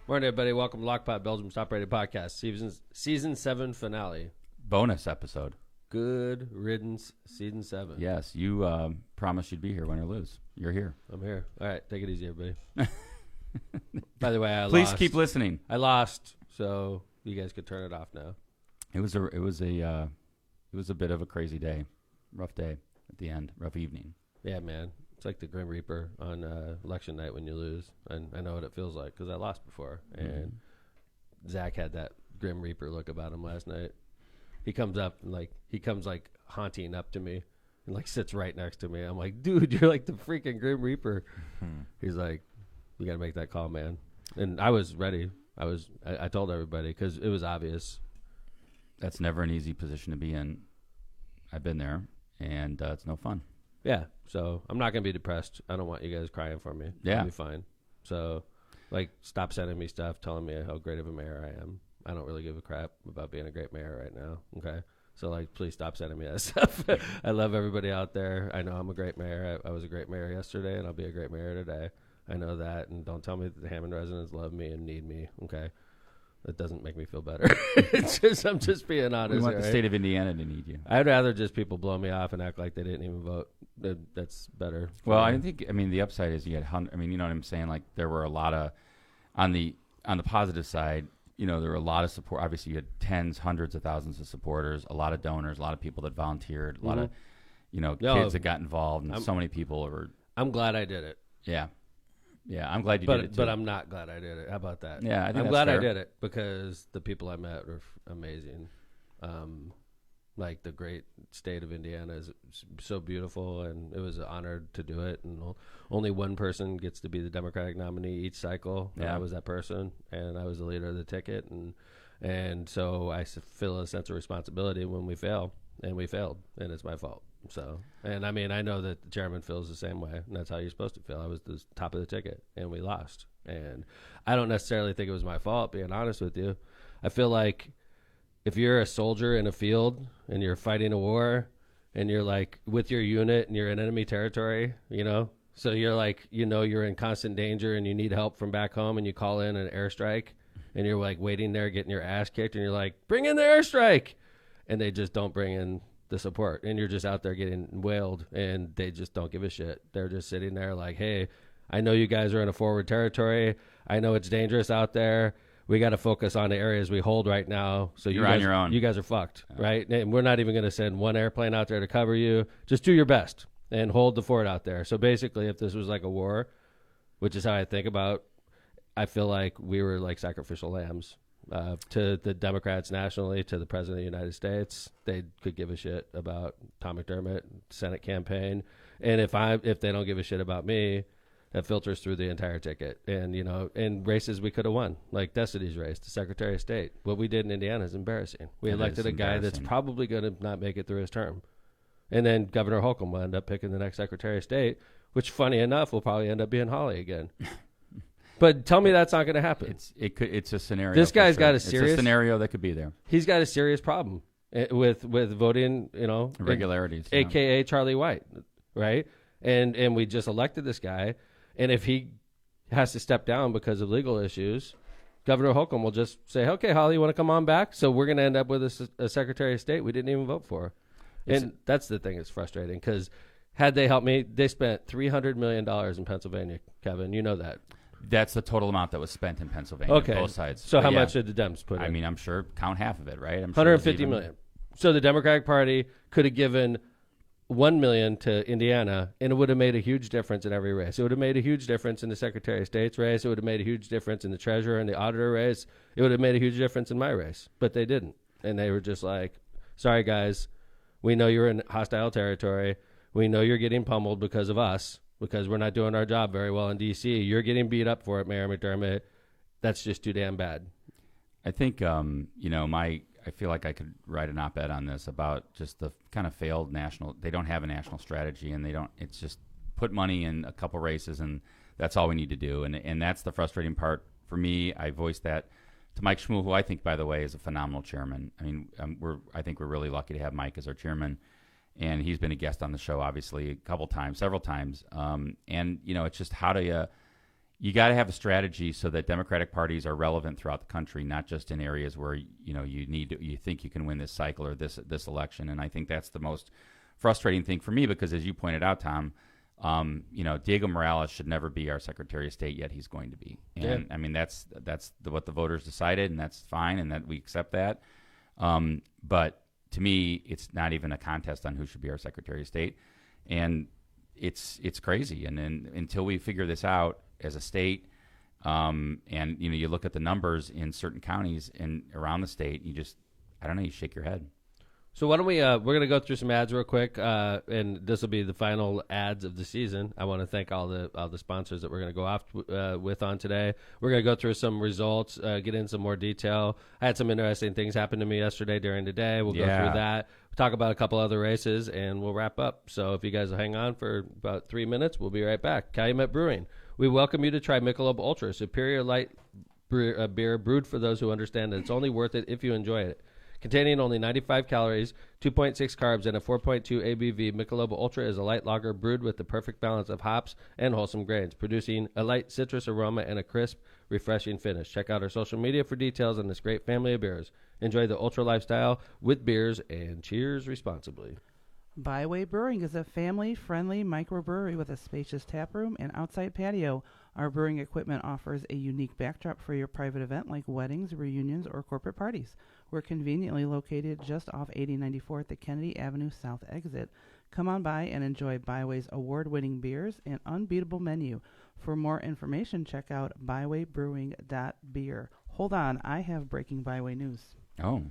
Morning, everybody. Welcome to Lockpot, Belgium's top-rated podcast. Season 7 finale. Bonus episode. Good riddance, season 7. Yes, you promised you'd be here, win or lose. You're here. I'm here. All right, take it easy, everybody. By the way, I Please lost. keep listening. I lost, so you guys could turn it off now. It was a bit of a crazy day, rough day at the end, rough evening. Yeah, man. It's like the Grim Reaper on election night when you lose. And I know what it feels like because I lost before. And Zach had that Grim Reaper look about him last night. He comes up and he comes haunting up to me and sits right next to me. I'm like, dude, you're like the freaking Grim Reaper. He's like, you got to make that call, man. And I was ready. I told everybody because it was obvious. That's never an easy position to be in. I've been there, and it's no fun. Yeah, so I'm not going to be depressed. I don't want you guys crying for me. Yeah. I'll be fine. So, stop sending me stuff telling me how great of a mayor I am. I don't really give a crap about being a great mayor right now, okay? So, please stop sending me that stuff. I love everybody out there. I know I'm a great mayor. I was a great mayor yesterday, and I'll be a great mayor today. I know that, and don't tell me that the Hammond residents love me and need me, okay? That doesn't make me feel better. I'm just being honest. We want the state of Indiana to need you. I'd rather just people blow me off and act like they didn't even vote. That's better. Well, I think, the upside is you had, you know what I'm saying? There were a lot of, on the positive side, there were a lot of support. Obviously, you had tens, hundreds of thousands of supporters, a lot of donors, a lot of people that volunteered, a lot of, kids that got involved, and so many people were. I'm glad I did it. Yeah. Yeah, I'm glad you did it too. But I'm not glad I did it. How about that? Yeah, I think I'm glad fair. I did it because the people I met were amazing. The great state of Indiana is so beautiful, and it was an honor to do it. And only one person gets to be the Democratic nominee each cycle. And yeah. I was that person, and I was the leader of the ticket, and so I feel a sense of responsibility when we fail, and we failed, and it's my fault. So, and I know that the chairman feels the same way, and that's how you're supposed to feel. I was the top of the ticket, and we lost. And I don't necessarily think it was my fault, being honest with you. I feel like if you're a soldier in a field and you're fighting a war and you're with your unit and you're in enemy territory, so you're you're in constant danger and you need help from back home, and you call in an airstrike and you're waiting there getting your ass kicked, and you're like, bring in the airstrike, and they just don't bring in the support, and you're just out there getting wailed, and they just don't give a shit. They're just sitting there hey, I know you guys are in a forward territory. I know it's dangerous out there. We got to focus on the areas we hold right now. So you're on your own. You guys are fucked, right? And we're not even going to send one airplane out there to cover you. Just do your best and hold the fort out there. So basically, if this was like a war, which is how I think about, I feel like we were like sacrificial lambs. To the Democrats nationally, to the President of the United States, they could give a shit about Tom McDermott, Senate campaign. And if they don't give a shit about me, that filters through the entire ticket. And, in races we could have won, like Destiny's race, the Secretary of State. What we did in Indiana is embarrassing. We elected a guy that's probably going to not make it through his term. And then Governor Holcomb will end up picking the next Secretary of State, which, funny enough, will probably end up being Holly again. But tell me that's not going to happen. It's a scenario. This guy's got it's a scenario that could be there. He's got a serious problem with voting, irregularities, AKA Charlie White, right? And we just elected this guy, and if he has to step down because of legal issues, Governor Holcomb will just say, "Okay, Holly, you want to come on back?" So we're going to end up with a Secretary of State we didn't even vote for, and that's the thing that's frustrating because had they helped me, they spent $300 million in Pennsylvania, Kevin. You know that. That's the total amount that was spent in Pennsylvania. Okay. Both sides. So how much did the Dems put in? I'm sure count half of it, right? I'm $150 million. So the Democratic Party could have given $1 million to Indiana, and it would have made a huge difference in every race. It would have made a huge difference in the Secretary of State's race. It would have made a huge difference in the Treasurer and the Auditor race. It would have made a huge difference in my race. But they didn't. And they were just like, sorry, guys, we know you're in hostile territory. We know you're getting pummeled because of us, because we're not doing our job very well in D.C. You're getting beat up for it, Mayor McDermott. That's just too damn bad. I think, I feel like I could write an op-ed on this about just the kind of failed they don't have a national strategy, and it's just put money in a couple races, and that's all we need to do. And that's the frustrating part for me. I voiced that to Mike Schmuhl, who I think, by the way, is a phenomenal chairman. I think we're really lucky to have Mike as our chairman. And he's been a guest on the show, obviously, several times. And, it's just how do you, you got to have a strategy so that Democratic parties are relevant throughout the country, not just in areas where you think you can win this cycle or this election. And I think that's the most frustrating thing for me because, as you pointed out, Tom, Diego Morales should never be our Secretary of State, yet he's going to be. And I mean that's what the voters decided, and that's fine, and that we accept that. But to me, it's not even a contest on who should be our Secretary of State, and it's crazy. And then until we figure this out as a state, and you look at the numbers in certain counties and around the state, you shake your head. So why don't we're going to go through some ads real quick, and this will be the final ads of the season. I want to thank all the sponsors that we're going to go off with on today. We're going to go through some results, get in some more detail. I had some interesting things happen to me yesterday during the day. We'll go through that, talk about a couple other races, and we'll wrap up. So if you guys will hang on for about 3 minutes, we'll be right back. Calumet Brewing. We welcome you to try Michelob Ultra, superior light beer brewed for those who understand that it's only worth it if you enjoy it. Containing only 95 calories, 2.6 carbs, and a 4.2 ABV, Michelob Ultra is a light lager brewed with the perfect balance of hops and wholesome grains, producing a light citrus aroma and a crisp, refreshing finish. Check out our social media for details on this great family of beers. Enjoy the Ultra lifestyle with beers, and cheers responsibly. Byway Brewing is a family-friendly microbrewery with a spacious tap room and outside patio. Our brewing equipment offers a unique backdrop for your private event like weddings, reunions, or corporate parties. We're conveniently located just off 8094 at the Kennedy Avenue South exit. Come on by and enjoy Byway's award-winning beers and unbeatable menu. For more information, check out bywaybrewing.beer. Hold on, I have breaking Byway news. Oh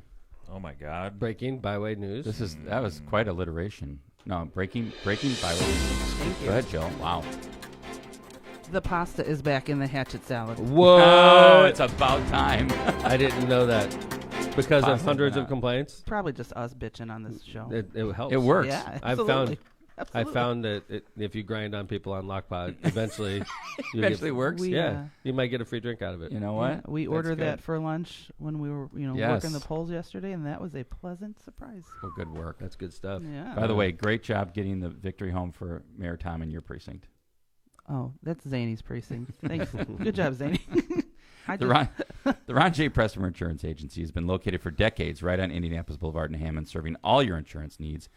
my God! Breaking Byway news. That was quite alliteration. No, breaking Byway news. Thank you. Go ahead, Joe. Wow. The pasta is back in the hatchet salad. Whoa! It's about time. I didn't know that. Because of Pasta's hundreds been of out. complaints. Probably just us bitching on this show. It helps. It works. Yeah, I absolutely. found that if you grind on people on Lockpod, eventually Eventually works. You might get a free drink out of it. You know what? Yeah, we That's ordered good. that for lunch when we were, Yes. working the polls yesterday, and that was a pleasant surprise. Well, good work. That's good stuff. Yeah. By the way, great job getting the victory home for Mayor Tom in your precinct. Oh, that's Zany's precinct. Thanks. Good job, Zany. The Ron J. Pressmer Insurance Agency has been located for decades right on Indianapolis Boulevard in Hammond, serving all your insurance needs.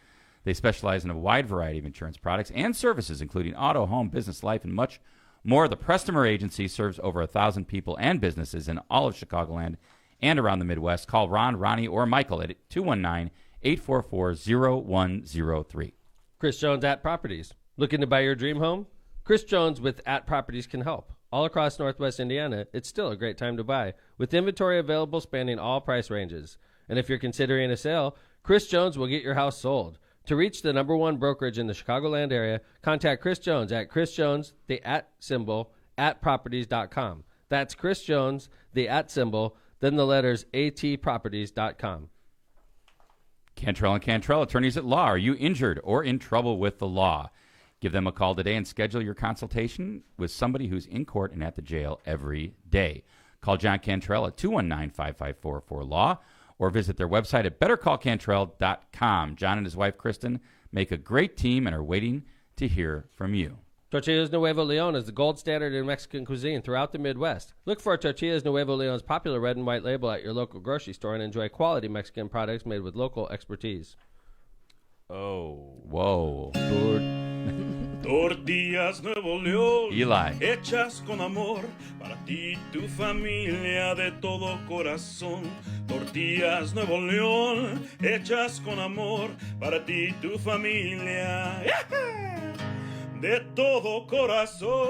They specialize in a wide variety of insurance products and services, including auto, home, business, life, and much more. The Pressmer Agency serves over 1,000 people and businesses in all of Chicagoland and around the Midwest. Call Ron, Ronnie, or Michael at 219-844-0103. Chris Jones at Properties. Looking to buy your dream home? Chris Jones with at Properties can help. All across Northwest Indiana, it's still a great time to buy, with inventory available spanning all price ranges. And if you're considering a sale, Chris Jones will get your house sold. To reach the #1 brokerage in the Chicagoland area, contact Chris Jones at Chris Jones, the @ properties.com. That's Chris Jones, the @ then the letters atproperties.com. Cantrell & Cantrell, attorneys at law. Are you injured or in trouble with the law? Give them a call today and schedule your consultation with somebody who's in court and at the jail every day. Call John Cantrell at 219-554-4LAW or visit their website at bettercallcantrell.com. John and his wife, Kristen, make a great team and are waiting to hear from you. Tortillas Nuevo Leon is the gold standard in Mexican cuisine throughout the Midwest. Look for Tortillas Nuevo Leon's popular red and white label at your local grocery store and enjoy quality Mexican products made with local expertise. Oh. Whoa. Tortillas Nuevo León, Eli. hechas con amor, para ti y tu familia de todo corazón. Tortillas Nuevo León, hechas con amor, para ti y tu familia de todo corazón.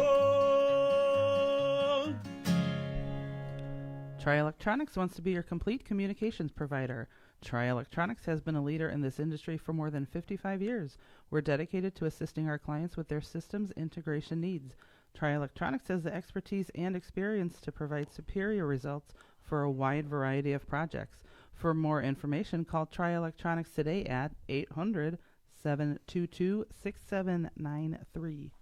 Tri Electronics wants to be your complete communications provider. Tri Electronics has been a leader in this industry for more than 55 years. We're dedicated to assisting our clients with their systems integration needs. Tri Electronics has the expertise and experience to provide superior results for a wide variety of projects. For more information, call Tri Electronics today at 800-722-6793.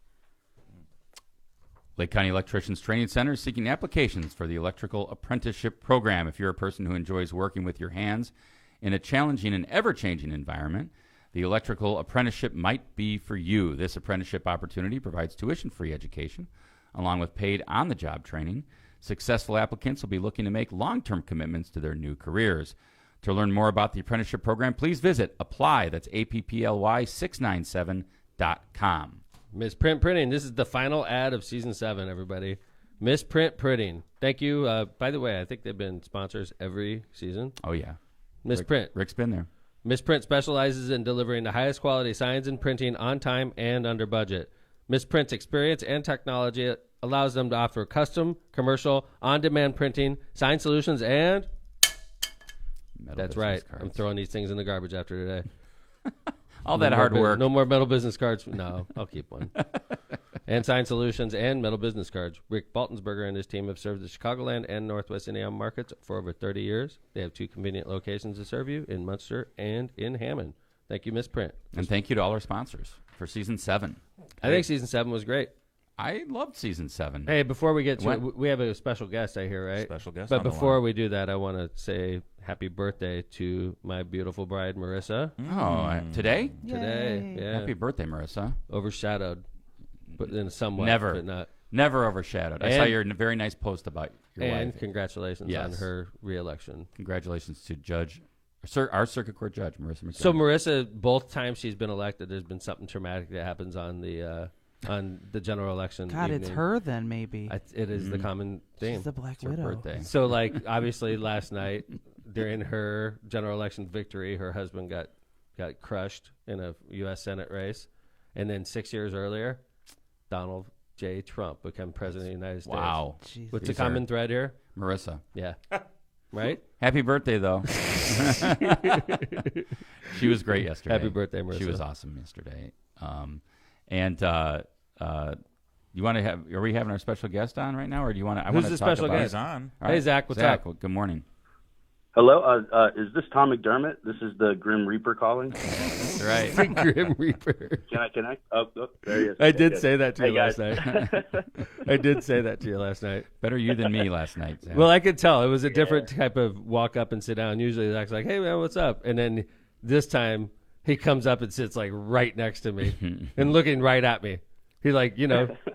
Lake County Electricians Training Center is seeking applications for the electrical apprenticeship program. If you're a person who enjoys working with your hands in a challenging and ever-changing environment, the electrical apprenticeship might be for you. This apprenticeship opportunity provides tuition-free education, along with paid on-the-job training. Successful applicants will be looking to make long-term commitments to their new careers. To learn more about the apprenticeship program, please visit apply, that's apply697.com. Misprint Printing. This is the final ad of season 7, everybody. Misprint Printing. Thank you. By the way, I think they've been sponsors every season. Oh, yeah. Misprint. Rick's been there. Misprint specializes in delivering the highest quality signs and printing on time and under budget. Misprint's experience and technology allows them to offer custom, commercial, on-demand printing, sign solutions, and... Metal That's business right. cards. I'm throwing these things in the garbage after today. All that hard work. No more metal business cards. No, I'll keep one. And sign solutions and metal business cards. Rick Baltonsberger and his team have served the Chicagoland and Northwest Indiana markets for over 30 years. They have 2 convenient locations to serve you in Munster and in Hammond. Thank you, Misprint. And thank you to all our sponsors for season 7. I think season 7 was great. I loved season 7. Hey, before we get to What? it, we have a special guest, I hear, right? Special guest But on the before line. we do that, I want to say happy birthday to my beautiful bride, Marissa. Today? Today. Yay. Yeah. Happy birthday, Marissa. Overshadowed, but in somewhat. Never. But not. Never overshadowed. I And- saw your very nice post about your And wife. congratulations Yes. on her re-election. Congratulations to our circuit court judge, Marissa McDermott. So Marissa, both times she's been elected, there's been something traumatic that happens on the general election. God, it's evening. her then, maybe. It is the common theme. She's the Black It's her Widow. birthday. So, like, obviously, last night during her general election victory, her husband got crushed in a U.S. Senate race, and then 6 years earlier, Donald J. Trump became president of the United States. Wow. Jesus. What's the These are- common thread here? Marissa. Yeah, right. Happy birthday, though. She was great yesterday. Happy birthday, Marissa. She was awesome yesterday. You want to have? Are we having our special guest on right now, or do you want to? I Who's want to the talk special about guest? He's on. All Hey, Zach, what's up? Well, good morning. Hello, is this Tom McDermott? This is the Grim Reaper calling. That's right. Grim Reaper. Can I connect? Oh, there he is. I did Okay, say that to you Hey, last guys. night. I did say that to you last night. Better you than me last night, Zach. Well, I could tell it was a different type of walk up and sit down. Usually, Zach's like, "Hey, man, what's up?" And then this time, he comes up and sits like right next to me and looking right at me. He like,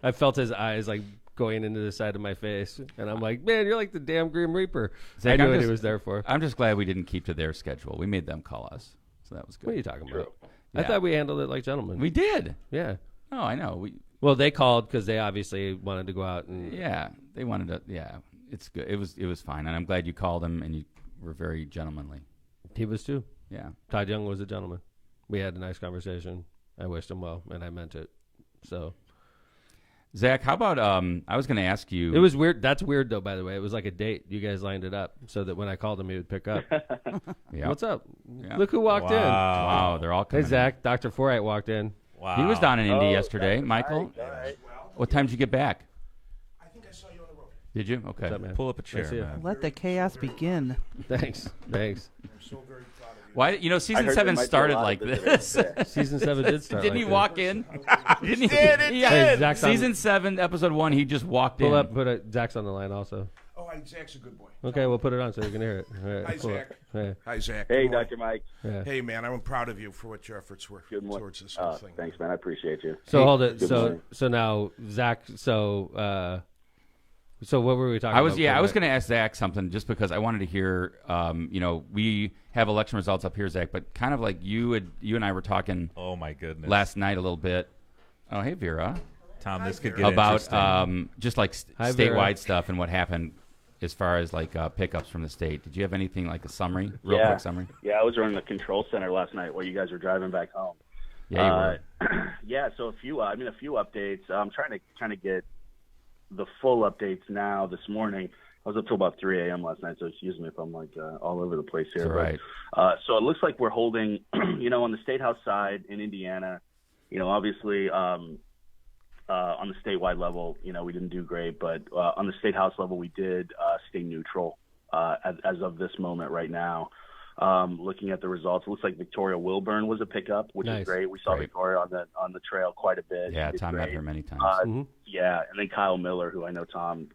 I felt his eyes like going into the side of my face, and I'm like, "Man, you're like the damn Grim Reaper." Zach, I knew I'm what he just- was there for. I'm just glad we didn't keep to their schedule. We made them call us, so that was good. What are you talking about? I Yeah. thought we handled it like gentlemen. We did. Yeah. Oh, I know. Well, they called because they obviously wanted to go out and. Yeah, they wanted to. Yeah, it's good. It was fine, and I'm glad you called him, and you were very gentlemanly. He was too. Yeah. Todd Young was a gentleman. We had a nice conversation. I wished him well, and I meant it. So Zach, how about I was going to ask you. it was weird. That's weird, though. By the way, it was like a date. You guys lined it up so that when I called him, he would pick up. Yeah. What's up? Yeah. Look who walked in. Wow, they're all Hey, coming. Zach. Dr. Forite walked in. Wow. He was down in Indy Oh, yesterday. Michael, what time did you get back? I think I saw you on the road. Did you? Okay. What's up, man? Pull up a chair, Nice to see you. man. Let the chaos begin. Thanks. Thanks. I'm so very proud of you. Why? I Season heard 7 there might be a started lot like of this. visitors. Season 7 did start. Didn't like he this. walk in? Didn't he? Yeah. Hey, Zach's on, Season 7, episode 1. He just walked pull in. up. Zach's on the line also. Oh, Zach's a good boy. Okay, we'll put it on so you can hear it. All right, Hi, pull up. Zach. Hey, Hi, Zach. Hey, Good morning. Dr. Mike. yeah. Hey, man, I'm proud of you for what your efforts were Good morning. towards this whole thing. Thanks, man. I appreciate you. So hold it. Good So morning. now Zach. So what were we talking? I was about? going to ask Zach something just because I wanted to hear. We have election results up here, Zach, but kind of like you and I were talking Oh my goodness. last night a little bit. Oh, hey Vera, Tom, this could Vera. get about interesting. just like Hi, Vera. statewide stuff and what happened as far as like pickups from the state. Did you have anything like a summary, real Yeah. quick summary? Yeah, I was running the control center last night while you guys were driving back home. Yeah, you were. Yeah, so a few updates. I'm trying to kind of get the full updates now this morning. I was up till about 3 a.m. last night, so excuse me if I'm like all over the place here. It's all right. So it looks like we're holding, on the State House side in Indiana, obviously on the statewide level, we didn't do great, but on the State House level, we did stay neutral as of this moment right now. Looking at the results, it looks like Victoria Wilburn was a pickup, which Nice. is great. We saw Great. Victoria on the trail quite a bit. Yeah, She did Tom met great. her many times. Mhm. Yeah, and then Kyle Miller, who I know Tom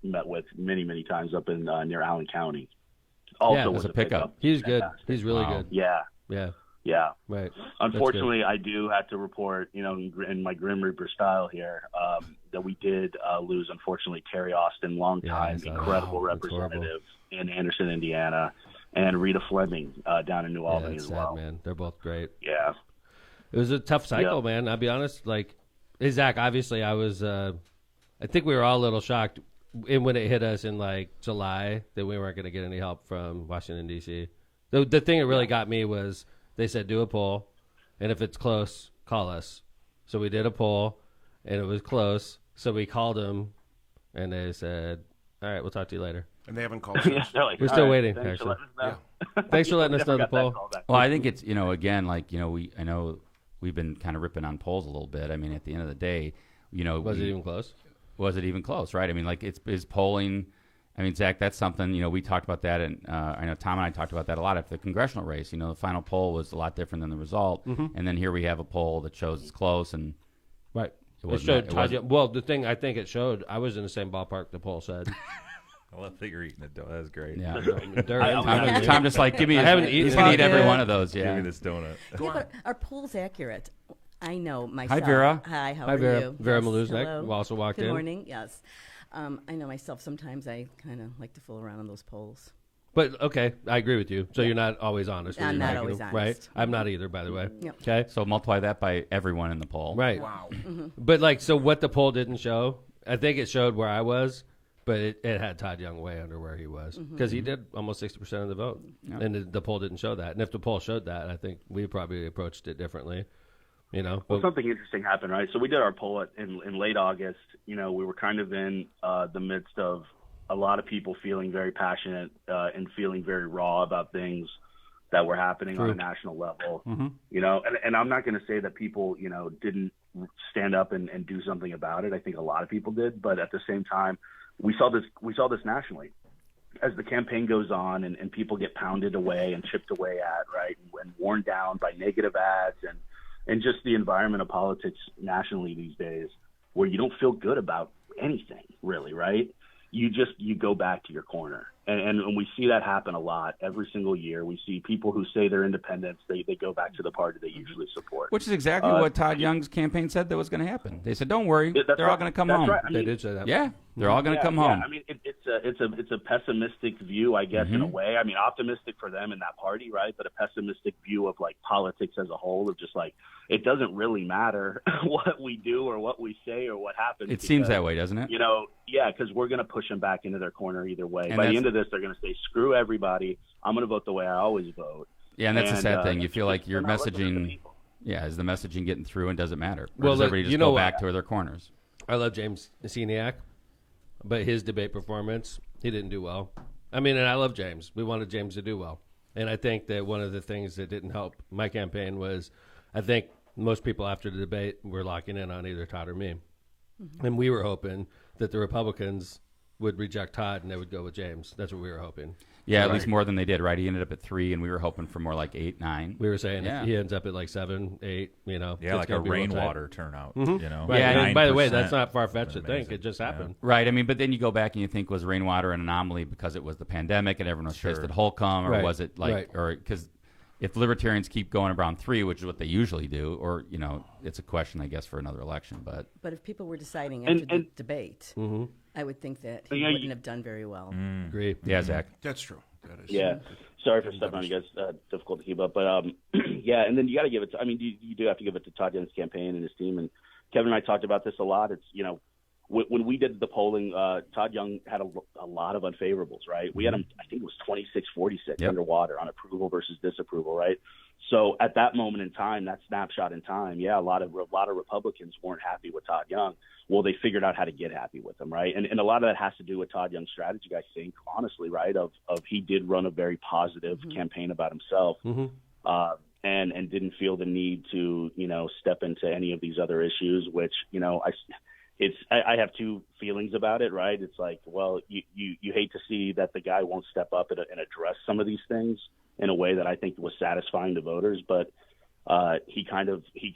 met with many, many times up in near Allen County. Also Yeah, was as a a pickup. He's good. Fantastic. He's really Wow. good. Yeah. Yeah. Yeah. Right. Unfortunately, I do have to report, in my Grim Reaper style here, that we did lose, unfortunately, Terry Austin, longtime incredible representative in Anderson, Indiana, and Rita Fleming down in New Albany as well. Man. They're both great. Yeah. It was a tough cycle, man. I'll be honest. Like, Zach, obviously, I think we were all a little shocked when it hit us in, like, July that we weren't going to get any help from Washington, D.C. The thing that really got me was they said, do a poll, and if it's close, call us. So we did a poll, and it was close. So we called them, and they said, all right, we'll talk to you later. And they haven't called us. Like, we're still waiting, thanks actually. For Thanks for letting us know the poll. Well, I think it's, again, like, I know we've been kind of ripping on polls a little bit. I mean, at the end of the day, Was it even close? Was it even close, right? I mean, like, is polling. I mean, Zach, that's something, we talked about that, and I know Tom and I talked about that a lot at the congressional race. The final poll was a lot different than the result, and then here we have a poll that shows it's close, and right. It showed Todd Young. Well, the thing I think it showed, I was in the same ballpark the poll said. I love that you're eating the donut. That's great. Yeah. Tom just like, give me. I haven't eaten. He's gonna eat every one of those. Yeah. Give me this donut. Yeah, but are polls accurate? I know myself. Hi, Vera. Hi, how Hi, are Vera. you? Vera Yes, Maluznek, hello. who also walked Good in. morning. Yes. I know myself. Sometimes I kind of like to fool around on those polls. But, okay, I agree with you. So you're not always honest. when I'm you're not making always them, honest. Right? I'm not either, by the way. Yep. Okay? So multiply that by everyone in the poll. Right. Wow. But, like, so what the poll didn't show, I think it showed where I was, but it had Todd Young way under where he was. Because he did almost 60% of the vote. Yeah. And the poll didn't show that. And if the poll showed that, I think we probably approached it differently. Well, something interesting happened, right? So we did our poll in late August. We were kind of in the midst of a lot of people feeling very passionate and feeling very raw about things that were happening on a national level. And I'm not going to say that people, didn't stand up and do something about it. I think a lot of people did, but at the same time, we saw this nationally. As the campaign goes on and people get pounded away and chipped away at, right, and worn down by negative ads and just the environment of politics nationally these days, where you don't feel good about anything, really, right? You go back to your corner. And we see that happen a lot every single year. We see people who say they're independents, they go back to the party they usually support. Which is exactly what Todd Young's campaign said that was going to happen. They said, don't worry, they're all going to come home. Right. They did say that. Yeah, they're all going to come home. I mean, it's a pessimistic view, I guess, in a way. I mean, optimistic for them in that party, right? But a pessimistic view of, like, politics as a whole, of just, like, it doesn't really matter what we do or what we say or what happens. It seems that way, doesn't it? Because we're going to push them back into their corner either way. And by the end of this, they're going to say, screw everybody. I'm going to vote the way I always vote. Yeah, and that's the sad thing. You feel like your they're not listening to messaging, people. is the messaging getting through and does it matter? Or Well, does everybody just go back to their corners? I love James Seniak, but his debate performance, he didn't do well. I mean, and I love James. We wanted James to do well. And I think that one of the things that didn't help my campaign was I think most people after the debate were locking in on either Todd or me. And we were hoping that the Republicans would reject Todd and they would go with James. That's what we were hoping. Yeah, at least more than they did, right? He ended up at 3, and we were hoping for more like 8, 9. We were saying if he ends up at like 7, 8, Yeah, it's like a gonna be real rainwater turnout. Right. Yeah, and by the way, 9%. that's not far-fetched to think. It just happened. Right. I mean, but then you go back and you think, was rainwater an anomaly because it was the pandemic and everyone was pissed at Holcomb, or Right. was it like, or because if libertarians keep going around 3, which is what they usually do, or it's a question, I guess, for another election. But if people were deciding after the debate, I would think that he Yeah, wouldn't have done very well. Agree. yeah, Zach. That's true. That is. Yeah. Sorry for stepping on you guys. Difficult to keep up. But, yeah, and then you got to give it to – I mean, you do have to give it to Todd Young's campaign and his team. And Kevin and I talked about this a lot. It's, when we did the polling, Todd Young had a lot of unfavorables, right? We had him, I think it was 26-46 underwater on approval versus disapproval, right? So at that moment in time, that snapshot in time, a lot of Republicans weren't happy with Todd Young. Well, they figured out how to get happy with him, right? And a lot of that has to do with Todd Young's strategy, I think, honestly, right? Of he did run a very positive campaign about himself, and didn't feel the need to, step into any of these other issues, which, I have two feelings about it, right? It's like, well, you hate to see that the guy won't step up and address some of these things in a way that I think was satisfying to voters, but he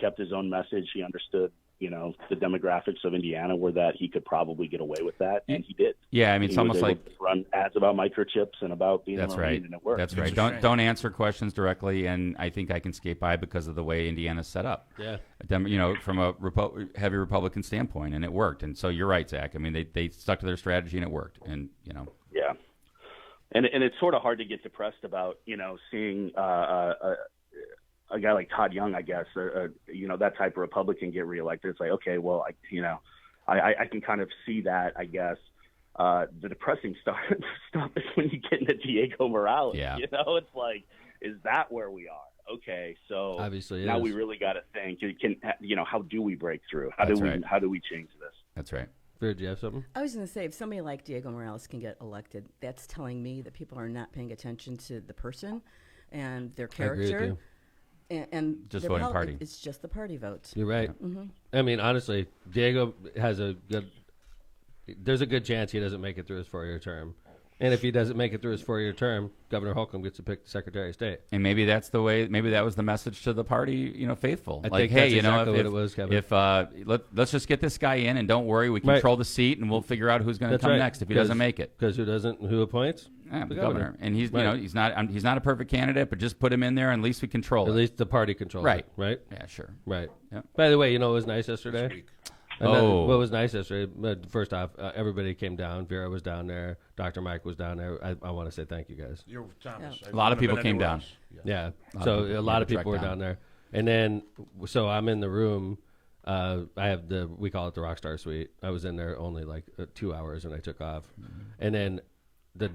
kept his own message. He understood the demographics of Indiana were that he could probably get away with that, and he did. Yeah, I mean, He it's was almost able like to run ads about microchips and about being that's a Marine, right. and it worked. That's right. Don't answer questions directly, and I think I can skate by because of the way Indiana's set up. Yeah. From a heavy Republican standpoint, and it worked. And so you're right, Zach. I mean, they stuck to their strategy, and it worked. And Yeah. And it's sort of hard to get depressed about, seeing a guy like Todd Young, I guess, that type of Republican get reelected. It's like, okay, well, I can kind of see that, I guess. The depressing stuff is when you get into Diego Morales. Yeah. It's like, is that where we are? Okay, so obviously now we really got to think. How do we break through? How do we change this? That's right. Vera, do you have something? I was going to say, if somebody like Diego Morales can get elected, that's telling me that people are not paying attention to the person and their character. I agree with you. And just the voting party. It's just the party vote. You're right. Mm-hmm. I mean, honestly, Diego has there's a good chance he doesn't make it through his 4-year term. And if he doesn't make it through his 4-year term, Governor Holcomb gets to pick the Secretary of State. And maybe that's the way. Maybe that was the message to the party, faithful. I think that's exactly what it was, Kevin. If let's just get this guy in, and don't worry, we control the seat, and we'll figure out who's going to come next if he doesn't make it. Because who appoints? Yeah, the governor. And he's he's not a perfect candidate, but just put him in there, and at least we control it. At least the party controls it. Right? Yeah, sure. Right. Yep. By the way, what was nice yesterday? What was nice yesterday, first off, everybody came down. Vera was down there. Dr. Mike was down there. I want to say thank you, guys. You're Thomas. A lot of people came down. Yeah. So a lot of people were down there. And then, so I'm in the room. I have we call it the Rockstar Suite. I was in there only like 2 hours and I took off. Mm-hmm. And then the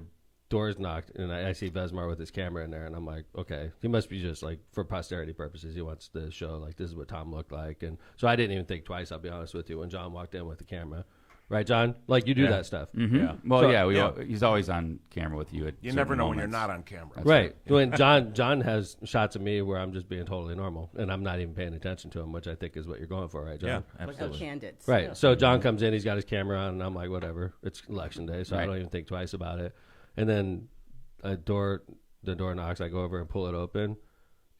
doors knocked and I see Vesmar with his camera in there and I'm like, okay, he must be just like for posterity purposes. He wants to show like this is what Tom looked like. And so I didn't even think twice, I'll be honest with you, when John walked in with the camera. Right, John? Like you do that stuff. Mm-hmm. Yeah. Well, he's always on camera with you. You never know when you're not on camera. That's right. When John has shots of me where I'm just being totally normal and I'm not even paying attention to him, which I think is what you're going for, right, John? Yeah, absolutely. absolutely. Candid. Right. Yeah. So John comes in, he's got his camera on, and I'm like, whatever. It's election day, so I don't even think twice about it. And then the door knocks. I go over and pull it open,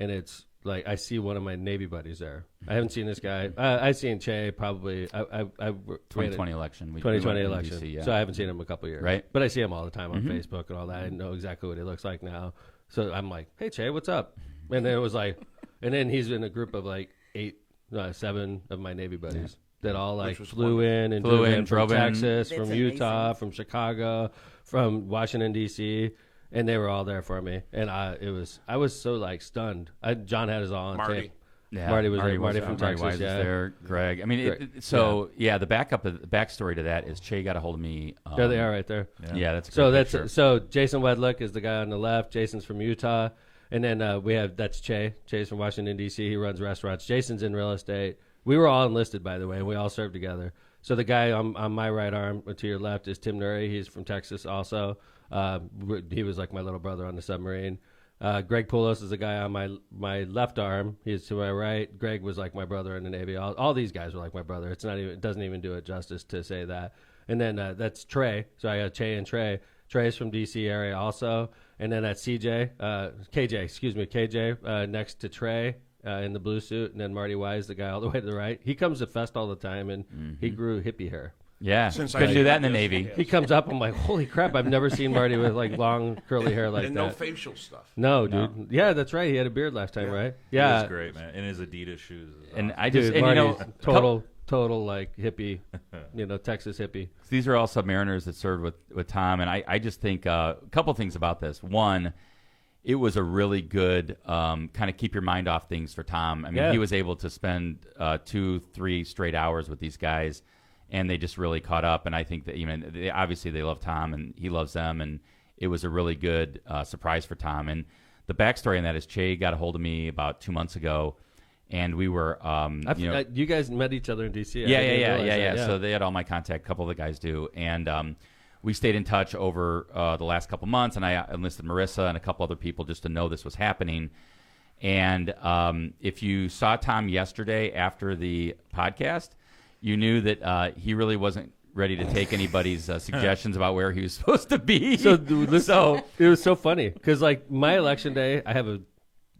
and it's like I see one of my Navy buddies there. I haven't seen this guy. I've seen Che probably. I 2020 election. 2020 election. DC, yeah. So I haven't seen him in a couple of years. Right. But I see him all the time on Facebook and all that. I know exactly what he looks like now. So I'm like, hey, Che, what's up? And then it was like, and then he's in a group of like 7 of my Navy buddies. That all like flew in from Texas, from Utah, from Chicago, from Washington D.C., and they were all there for me. And I was so like stunned. John had his all on tape. Yeah, Marty was there. Marty from Texas. Was there. Greg. I mean, the backstory to that is Che got a hold of me. There they are, right there. Yeah, that's a great picture. So Jason Wedlick is the guy on the left. Jason's from Utah, and then that's Che. Che's from Washington D.C. He runs restaurants. Jason's in real estate. We were all enlisted, by the way, and we all served together. So the guy on my right arm to your left is Tim Nuri. He's from Texas also. He was like my little brother on the submarine. Greg Poulos is the guy on my left arm. He's to my right. Greg was like my brother in the Navy. All these guys were like my brother. It doesn't even do it justice to say that. And then that's Trey. So I got Che and Trey. Trey's from D.C. area also. And then that's KJ next to Trey. In the blue suit, and then Marty Wise, the guy all the way to the right. He comes to Fest all the time, and he grew hippie hair. Yeah, couldn't do that in the Navy. He comes up, I'm like, holy crap, I've never seen Marty with like long curly hair like and that. No facial stuff. No, dude. No. Yeah, that's right. He had a beard last time, right? Yeah, he was great, man. And his Adidas shoes. And I just, Marty's total like hippie, Texas hippie. These are all submariners that served with Tom, and I just think a couple things about this. One, it was a really good kind of keep your mind off things for Tom. I mean, he was able to spend 2-3 straight hours with these guys, and they just really caught up. And I think that obviously they love Tom, and he loves them, and it was a really good surprise for Tom. And the backstory on that is Che got a hold of me about 2 months ago, and we were you guys met each other in D.C. Yeah. So they had all my contact. A couple of the guys do, and we stayed in touch over the last couple months, and I enlisted Marissa and a couple other people just to know this was happening. And if you saw Tom yesterday after the podcast, you knew that he really wasn't ready to take anybody's suggestions about where he was supposed to be. So it was so funny because like my election day, I have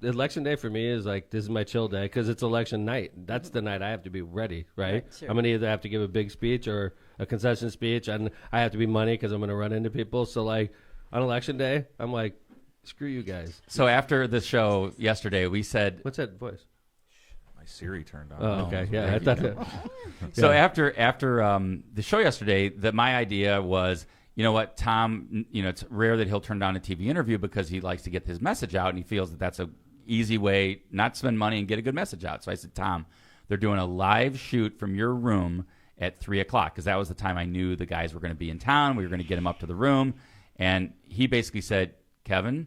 election day for me is like, this is my chill day because it's election night. That's the night I have to be ready, right? Sure. I'm going to either have to give a big speech or a concession speech, and I have to be money because I'm going to run into people. So, like, on election day, I'm like, screw you guys. So after the show yesterday, we said, What's that voice? My Siri turned on. Oh, okay. Yeah, I thought that. so Yeah. after the show yesterday, that my idea was, you know what, Tom, it's rare that he'll turn down a TV interview because he likes to get his message out, and he feels that that's a easy way not to spend money and get a good message out. So I said, Tom, they're doing a live shoot from your room at 3:00 because that was the time I knew the guys were going to be in town. We were going to get them up to the room. And he basically said, Kevin,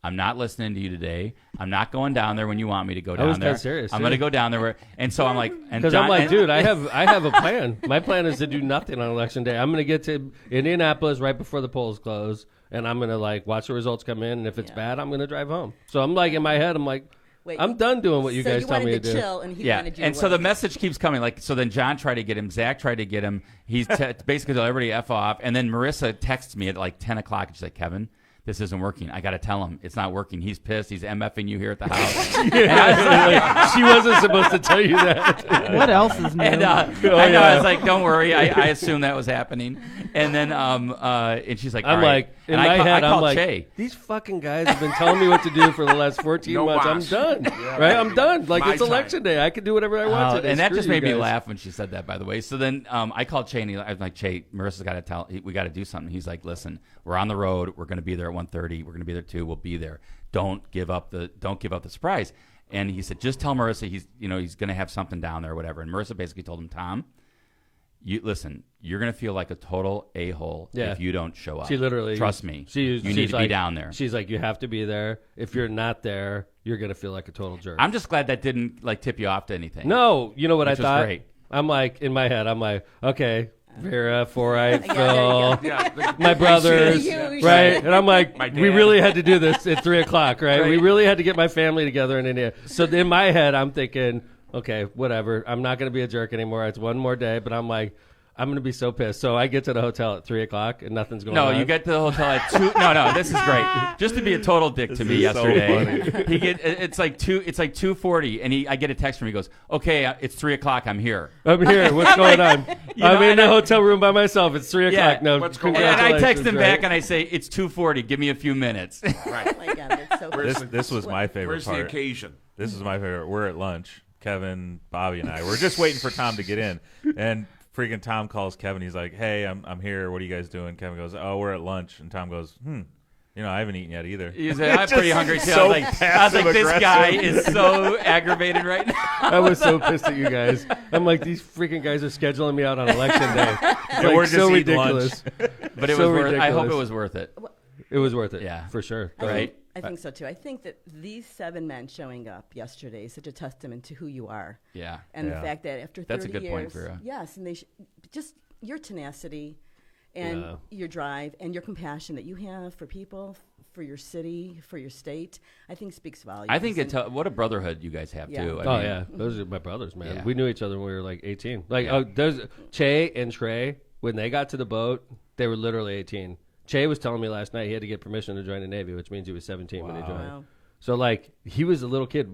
I'm not listening to you today. I'm not going down there when you want me to go down was there. kinda serious, I'm too. going to go down there. And so I'm like, Because I'm like, dude, I have a plan. My plan is to do nothing on election day. I'm going to get to Indianapolis right before the polls close, and I'm going to like watch the results come in. And if it's bad, I'm going to drive home. So I'm like, in my head, I'm like, Wait, I'm done doing what you so guys you tell me to wanted do. chill, and he yeah, wanted you and to so the work. message keeps coming. Like, so then John tried to get him, Zach tried to get him. He's basically told everybody F off, and then Marissa texts me at like 10:00, and she's like, Kevin, this isn't working. I got to tell him it's not working. He's pissed. He's MFing you here at the house. She wasn't supposed to tell you that. What else is new? And I know. I was like, "Don't worry." I assumed that was happening. And then, and she's like, I'm "All right." like, in and my head, I I'm called like, Che. these fucking guys have been telling me what to do for the last 14 No months. wash. I'm done. Right? I'm done. Like, My it's time. election day. I can do whatever I want today. And that Screw just you made me guys. laugh when she said that, by the way. So then I called Che, and I was like, Che, Marissa's got to tell, we got to do something. He's like, listen, we're on the road. We're going to be there at 1:30. We're going to be there too. We'll be there. Don't give up the surprise. And he said, just tell Marissa he's going to have something down there or whatever. And Marissa basically told him, Tom, listen, you're going to feel like a total a-hole if you don't show up. She literally. Trust me. You need to be down there. She's like, you have to be there. If you're not there, you're going to feel like a total jerk. I'm just glad that didn't like tip you off to anything. No, you know what Which I was thought? great. I'm like, in my head, I'm like, okay, Vera, Forsyth, Yeah, Phil, my brothers, You- right? And I'm like, My we dad. really had to do this at 3:00, right? We Right. really had to get my family together in India. So in my head, I'm thinking, okay, whatever. I'm not going to be a jerk anymore. It's one more day, but I'm like, I'm going to be so pissed. So I get to the hotel at 3:00 and nothing's going on. No, you get to the hotel at 2. No, this is great. Just to be a total dick to me is so yesterday. It's like 2:40, and I get a text from him. He goes, "Okay, it's 3:00. I'm here." I'm here. What's going on? You I'm know, in and the I- hotel room by myself. It's 3:00. Yeah. No, What's going on? And I text him congratulations, back, right? and I say, "It's 2:40. Give me a few minutes." Oh my God, that's so This was my favorite Where's the part. occasion? This is my favorite. We're at lunch. Kevin, Bobby, and I. We're just waiting for Tom to get in, and freaking Tom calls Kevin. He's like, "Hey, I'm here. What are you guys doing?" Kevin goes, "Oh, we're at lunch." And Tom goes, I haven't eaten yet either." He said, "I'm pretty hungry too." so I was like, "This guy passive-aggressive. is so aggravated right now." I was so pissed at you guys. I'm like, these freaking guys are scheduling me out on election day. It's And like we're just so eating ridiculous. But it So was worth. I hope ridiculous. it was worth it. It was worth it. Yeah. For sure. Right? I think so too. I think that these 7 men showing up yesterday is such a testament to who you are, Yeah. and the Yeah. fact that after 30 That's a good years, point, Vera. yes, and they just your tenacity and Yeah. your drive and your compassion that you have for people, for your city, for your state, I think speaks volumes. I think And- what a brotherhood you guys have Yeah. too. Oh yeah, those are my brothers, man. Yeah. We knew each other when we were like 18. Like, there's Che and Trey. When they got to the boat, they were literally 18. Che was telling me last night he had to get permission to join the Navy, which means he was 17 when he joined. Wow. So like he was a little kid.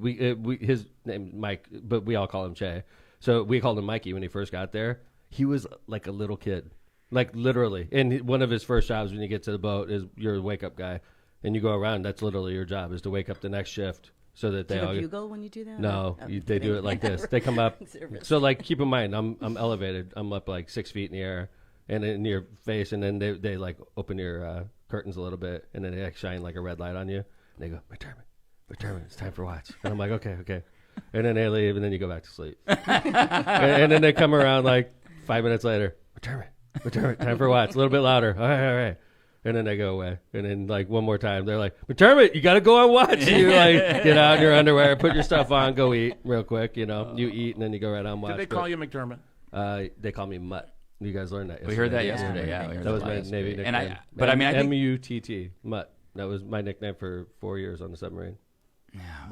His name Mike, but we all call him Che. So we called him Mikey when he first got there. He was like a little kid, like literally. And one of his first jobs when you get to the boat is you're a wake up guy, and you go around. That's literally your job is to wake up the next shift so that Do they you all have a bugle when you do that? no, Oh, they kidding. do it like this. They come up. Service. So like, keep in mind, I'm elevated. I'm up like 6 feet in the air, and in your face, and then they like open your curtains a little bit, and then they like shine like a red light on you. And they go, McDermott, it's time for watch. And I'm like, okay. And then they leave, and then you go back to sleep. and then they come around like 5 minutes later. McDermott, time for watch. A little bit louder. All right. And then they go away. And then, like, one more time, they're like, McDermott, you got to go on watch. And you, like, get out in your underwear, put your stuff on, go eat real quick, You eat, and then you go right on watch. Did they call you McDermott? They call me Mutt. You guys learned that yesterday. We heard that Yeah. yesterday. Yeah, we heard That was a my lot Navy yesterday. nickname. But I mean, I think M-U-T-T, Mutt. That was my nickname for 4 years on the submarine.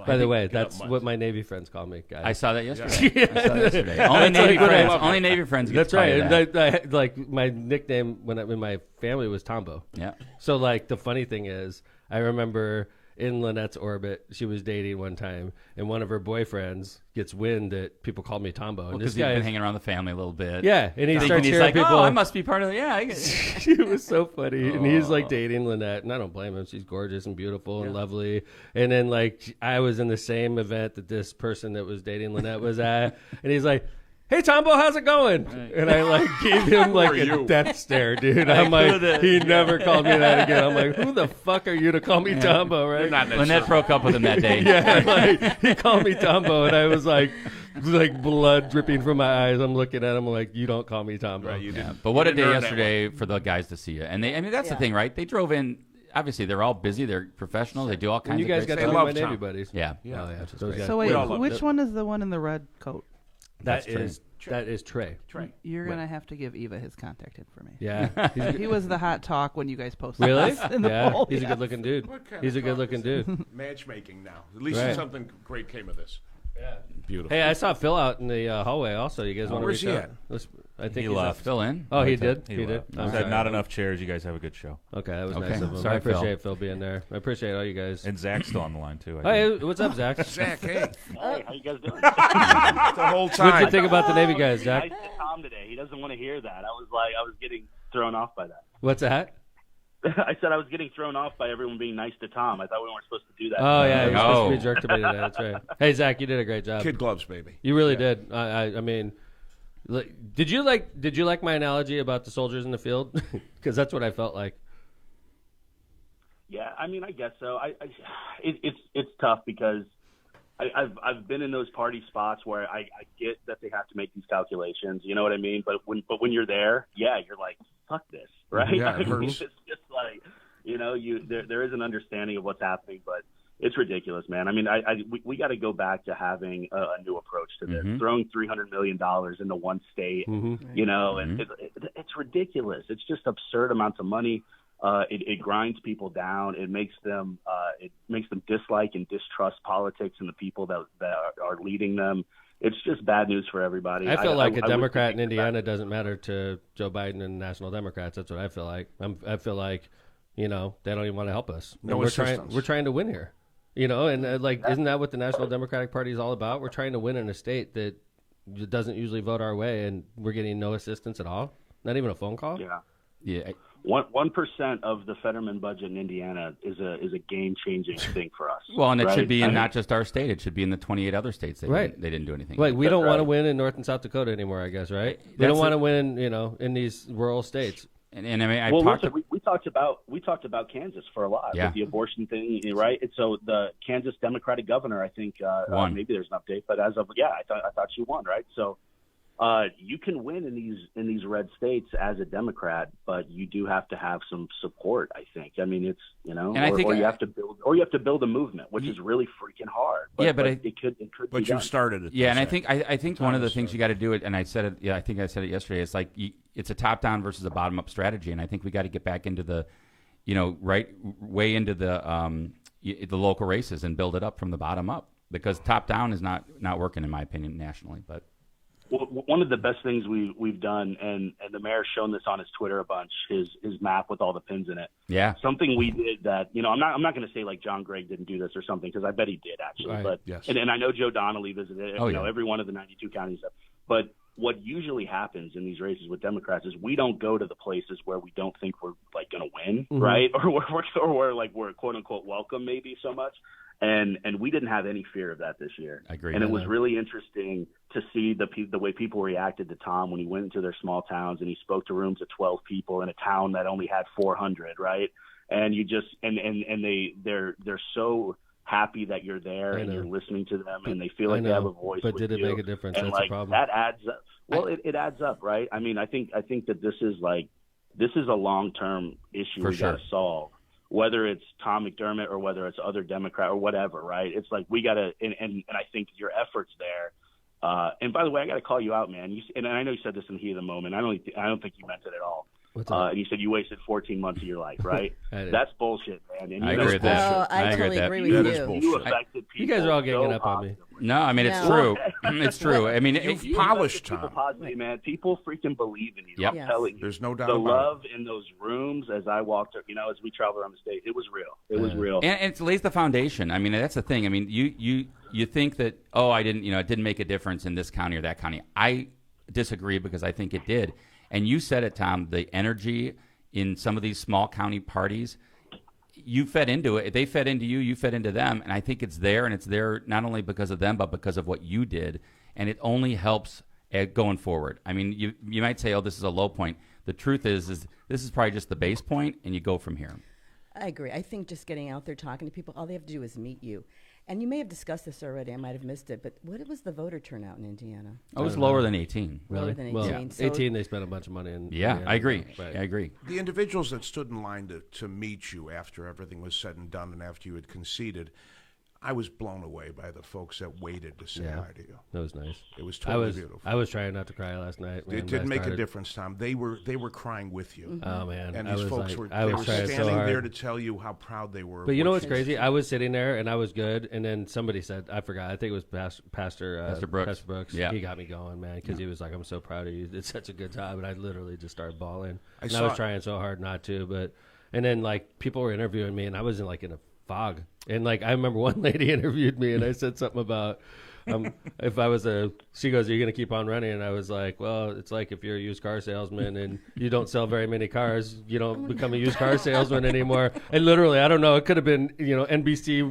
By the way, that's what my Navy friends call me, guys. I saw that yesterday. I saw that yesterday. Only That's Navy like what I friends. love. Only Navy friends. Get That's to call right. you And that. I like my nickname when my family was Tombo. Yeah. So like the funny thing is, I remember in Lynette's orbit. She was dating one time, and one of her boyfriends gets wind that people call me Tombo. And Because this he's guy been hanging around the family a little bit. yeah, and he Thinking starts he's hearing like, people. oh, I must be part of the, yeah. I get It was so funny, and he's like dating Lynette, and I don't blame him. She's gorgeous and beautiful and lovely. And then like I was in the same event that this person that was dating Lynette was at, and he's like, "Hey Tombo, how's it going?" And I like gave him like a death stare, dude. I'm like, he never called me that again. I'm like, who the fuck are you to call me Tombo, right? Lynette broke up with him that day. Yeah, like he called me Tombo, and I was like blood dripping from my eyes. I'm looking at him like, you don't call me Tombo. Right, you Yeah, didn't. but what a you day didn't earn that yesterday for the guys to see you. And I mean, that's the thing, right? They drove in. Obviously, they're all busy. They're professionals. They do all kinds And you of guys great got They to stuff. meet love my Navy Tom. buddies. Yeah. Yeah. Oh, yeah. Which is Those great. guys. So wait, all love which one is the one in the red coat? That That's Trey. is Trey. Trey. You're gonna have to give Eva his contact information. Yeah. He was the hot talk when you guys posted. Really? this in the Yeah. poll. He's a Yeah. good looking dude. What kind He's a of good talk looking is dude. Matchmaking now. At least Right. something great came of this. Yeah. Beautiful. Hey, I saw Phil out in the hallway. Also, you guys want to where's reach he out? at? I think He he's left. Fill in. Oh, he did. He He did. left. I'm Said sorry. not enough chairs. You guys have a good show. Okay, that was Okay. nice of him. Sorry, I appreciate Phil. Phil being there. I appreciate all you guys. And Zach's still on the line too. Hey, what's up, Zach? Zach, hey. Hey, how you guys doing? The whole What did you time. think about the Navy guys, Zach? Nice to Tom today. He doesn't want to hear that. I was getting thrown off by that. What's that? I said I was getting thrown off by everyone being nice to Tom. I thought we weren't supposed to do that. Oh yeah, you're supposed to be a Oh. jerk to me today. That's right. Hey, Zach, you did a great job. Kid gloves, baby. You really did. I mean, did you like my analogy about the soldiers in the field? Because that's what I felt like. Yeah, I mean, I guess so. It's tough because I've been in those party spots where I get that they have to make these calculations. You know what I mean? But when you're there, yeah, you're like, fuck this, right? Yeah, it I mean, hurts. it's just like, there is an understanding of what's happening, but it's ridiculous, man. I mean, we got to go back to having a new approach to this. Throwing $300 million into one state, and it's ridiculous. It's just absurd amounts of money. It grinds people down. It makes them dislike and distrust politics and the people that are leading them. It's just bad news for everybody. I feel like a would Democrat in think Indiana doesn't matter to Joe Biden and National Democrats. That's what I feel like. I feel like, they don't even want to help us. No And assistance. we're trying to win here. And isn't that what the National Democratic Party is all about? We're trying to win in a state that doesn't usually vote our way, and we're getting no assistance at all. Not even a phone call. Yeah. Yeah. 1% of the Fetterman budget in Indiana is a game changing thing for us. Well, and it right? should be I in mean, not just our state. It should be in the 28 other states. Right. They didn't do anything. Like we don't That's want to right. win in North and South Dakota anymore, I guess, right? We That's don't want it. to win, in these rural states. And I mean, I've well, talked listen, we talked about Kansas for a lot Yeah. with the abortion thing, right? And so the Kansas Democratic governor, I think, Won. maybe there's an update, but as of I thought she won, right? So you can win in these red states as a Democrat, but you do have to have some support. I think. I mean, it's I think or you have to build a movement, which is really freaking hard. But, Yeah, but it could. But be you done. started it. Yeah, and per I se. think I think one of the Thomas things you got to do it, and I said it. Yeah, I think I said it yesterday. It's like it's a top-down versus a bottom-up strategy, and I think we got to get back into the, way into the local races and build it up from the bottom up, because top-down is not working in my opinion nationally. But Well, one of the best things we've done, and the mayor's shown this on his Twitter a bunch, his map with all the pins in it. yeah, Something we did that, I'm not going to say like John Gregg didn't do this or something, because I bet he did actually. Right. But Yes. and I know Joe Donnelly visited Oh, yeah. every one of the 92 counties. But what usually happens in these races with Democrats is we don't go to the places where we don't think we're like going to win, right? Or we're quote unquote welcome maybe so much. And we didn't have any fear of that this year. I agree. And it was really interesting to see the way people reacted to Tom when he went into their small towns and he spoke to rooms of 12 people in a town that only had 400, right? And you just they're so happy that you're there and you're listening to them and they feel like they have a voice. But with did it you. make a difference? And That's like the problem. that adds up. Well, it adds up, right? I mean, I think that this is a long-term issue For we got to sure. solve. Whether it's Tom McDermott or whether it's other Democrat or whatever, right? It's like we got to, and I think your efforts there. And by the way, I got to call you out, man. And I know you said this in the heat of the moment. I don't think you meant it at all. What's up? And you said you wasted 14 months of your life, right? That's bullshit, man. And I you agree with that. Oh, I I agree totally with that. agree with That you. is bullshit. You affected people. You guys are all ganging so up on me. positively. No, I mean it's No. true. It's true. I mean, You've You polished, affected people Tom. positively, man. People freaking believe in you. Yep. I'm Yes. telling you. There's no doubt The about love in those rooms as I walked, as we traveled around the state, it was real. It was real. and it lays the foundation. I mean, that's the thing. I mean, you think that it didn't make a difference in this county or that county. I disagree because I think it did. And you said it, Tom. The energy in some of these small county parties, you fed into it. They fed into you. You fed into them. And I think it's there, and it's there not only because of them, but because of what you did. And it only helps going forward. I mean, you might say, oh, this is a low point. The truth is this is probably just the base point, and you go from here. I agree. I think just getting out there talking to people, all they have to do is meet you. And you may have discussed this already. I might have missed it. But what was the voter turnout in Indiana? I was lower than 18. Lower than 18. Well, So 18, they spent a bunch of money in. Yeah, Indiana, I agree. Right. I agree. it. The individuals that stood in line to meet you after everything was said and done and after you had conceded, I was blown away by the folks that waited to say hi to you. That was nice. It was totally beautiful. I was trying not to cry last night. It did make a difference, Tom. They were crying with you. Oh man, And I these was folks like, were I they was were trying standing so hard. there to tell you how proud they were. But of you know what what's crazy? I was sitting there and I was good, and then somebody said, I forgot. I think it was Pastor Brooks. Pastor Brooks. Yeah. He got me going, man, because he was like, "I'm so proud of you. You did such a good job," and I literally just started bawling. I I saw was it. trying so hard not to, and then like people were interviewing me, and I was in a fog. And like I remember one lady interviewed me, and I said something about. If I was she goes, "Are you going to keep on running?" And I was like, "Well, it's like if you're a used car salesman and you don't sell very many cars, you don't become a used car salesman anymore." And literally, I don't know, it could have been, NBC,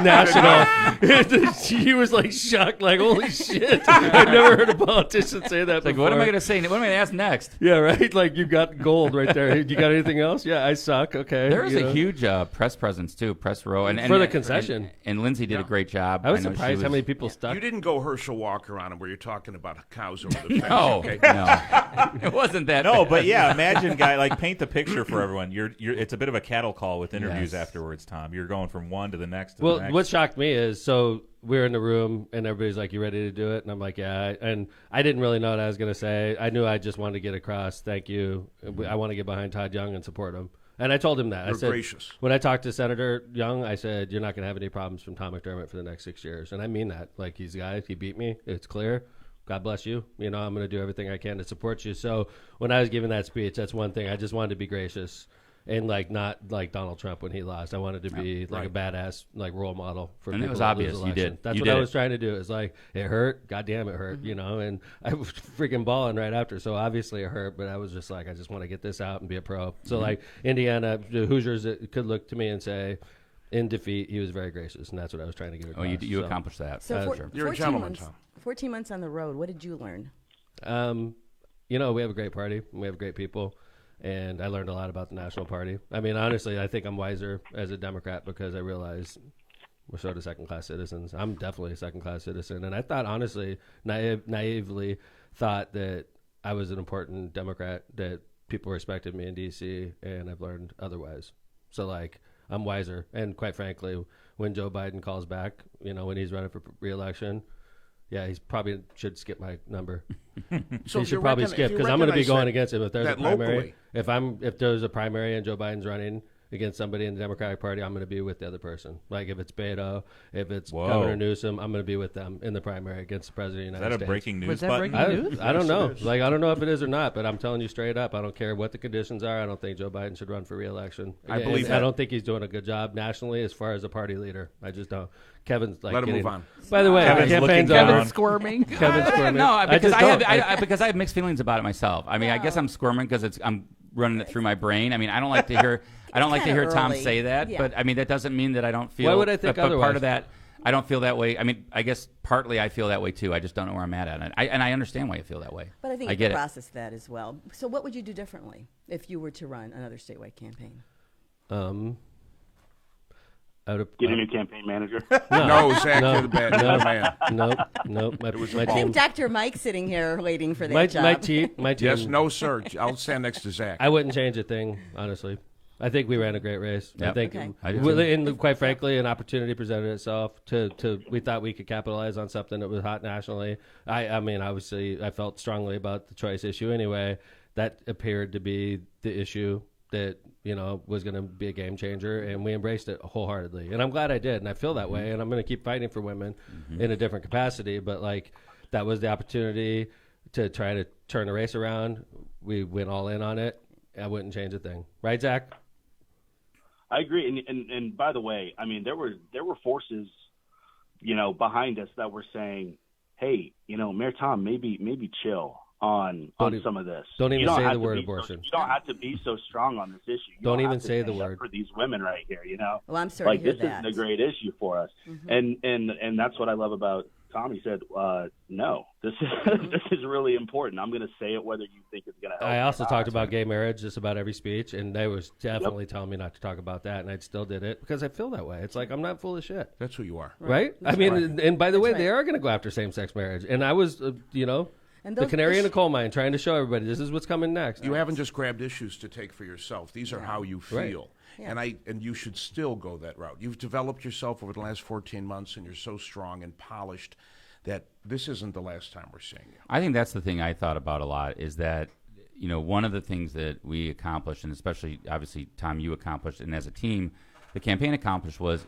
national. She was like shocked, like, "Holy shit. I've never heard a politician say that Like, before." what am I going to say? What am I going to ask next? Yeah, right? Like, you got gold right there. You got anything else? Yeah, I suck. Okay. There is a huge press presence, too, press row. And For the concession. And Lindsay did a great job. I was know surprised how many people stuck. You didn't go Herschel Walker on him where you're talking about cows over the fence. No, Okay? no. It wasn't that No, bad. but yeah, imagine paint the picture for everyone. It's a bit of a cattle call with interviews Yes. afterwards, Tom. You're going from one to the next. Well, the next. what shocked me is, so we're in the room and everybody's like, "You ready to do it?" And I'm like, "Yeah." And I didn't really know what I was going to say. I knew I just wanted to get across, thank you. I want to get behind Todd Young and support him. And I told him that. You're I said, gracious. when I talked to Senator Young, I said, "You're not going to have any problems from Tom McDermott for the next 6 years." And I mean that. Like, he's the guy. He beat me. It's clear. God bless you. I'm going to do everything I can to support you. So when I was giving that speech, that's one thing. I just wanted to be gracious. And not like Donald Trump when he lost. I wanted to be like a badass role model for And it people was that obvious. lose You election. did. That's You what did I it. was trying to do. It's like, it hurt. God damn, it hurt. And I was freaking balling right after. So obviously it hurt, but I was just like, I just want to get this out and be a pro. So like Indiana, the Hoosiers could look to me and say, in defeat, he was very gracious, and that's what I was trying to get across. Oh, you accomplished that. So Sure. You're a 14 gentleman, months, Tom. 14 months on the road. What did you learn? We have a great party. We have great people. And I learned a lot about the National Party. I mean, honestly, I think I'm wiser as a Democrat because I realize we're sort of second-class citizens. I'm definitely a second-class citizen. And I thought, honestly, naively thought that I was an important Democrat, that people respected me in D.C., and I've learned otherwise. So, I'm wiser. And quite frankly, when Joe Biden calls back, when he's running for re-election, yeah, he's probably should skip my number. So he if should you probably recognize- skip if you because I'm going to be recognize going that- against him if there's a that primary. locally- If there's a primary and Joe Biden's running against somebody in the Democratic Party, I'm going to be with the other person. Like if it's Beto, if it's Whoa. Governor Newsom, I'm going to be with them in the primary against the president of the Is United that a States. breaking news Was that button? breaking news? I don't Yes, know. it is. I don't know if it is or not, but I'm telling you straight up, I don't care what the conditions are. I don't think Joe Biden should run for re-election. I believe And that. I don't think he's doing a good job nationally as far as a party leader. I just don't. Kevin's Let him getting, move on. By the way, Kevin's the campaign's looking over. down. Kevin's squirming. Kevin's squirming. No, because just I have don't. because I have mixed feelings about it myself. I mean, I guess I'm squirming because I'm running it through my brain. I mean, I don't like to hear kinda Tom early. say that, Yeah. but I mean that doesn't mean that I don't feel. Why would I think but part otherwise? of that, I don't feel that way. I mean, I guess partly I feel that way too. I just don't know where I'm at it. And I understand why you feel that way. But I think I you get can it. process that as well. So what would you do differently if you were to run another statewide campaign? I would have Get a new campaign manager. No, Zach, you're the bad man. Nope. My I team. think Dr. Mike's sitting here waiting for that My job. team. Yes, no, sir. I'll stand next to Zach. I wouldn't change a thing, honestly. I think we ran a great race. Yep. I think, Okay. I do too. and quite frankly, an opportunity presented itself to. We thought we could capitalize on something that was hot nationally. I mean, obviously, I felt strongly about the choice issue anyway. That appeared to be the issue that was going to be a game changer, and we embraced it wholeheartedly. And I'm glad I did, and I feel that way. And I'm going to keep fighting for women in a different capacity. But like, that was the opportunity to try to turn the race around. We went all in on it. I wouldn't change a thing, right, Zach? I agree, and by the way, I mean there were forces, behind us that were saying, hey, Mayor Tom, maybe chill on some of this. Don't even say the word you abortion. You don't have to be so strong on this issue. Don't even have to say the stand up word for these women right here. Well, I'm sorry to hear this that. isn't a great issue for us, and that's what I love about Tom. He said, no, this is really important. I'm going to say it whether you think it's going to help. I also talked about gay marriage just about every speech, and they was definitely telling me not to talk about that, and I still did it because I feel that way. It's like, I'm not full of shit. That's who you are. Right? I mean, and by the way, they are going to go after same-sex marriage. And I was, And the those canary in the issues- coal mine trying to show everybody this is what's coming next. You haven't just grabbed issues to take for yourself. These are how you feel. Yeah. And you should still go that route. You've developed yourself over the last 14 months, and you're so strong and polished that this isn't the last time we're seeing you. I think that's the thing I thought about a lot is that, one of the things that we accomplished, and especially, obviously, Tom, you accomplished, and as a team, the campaign accomplished was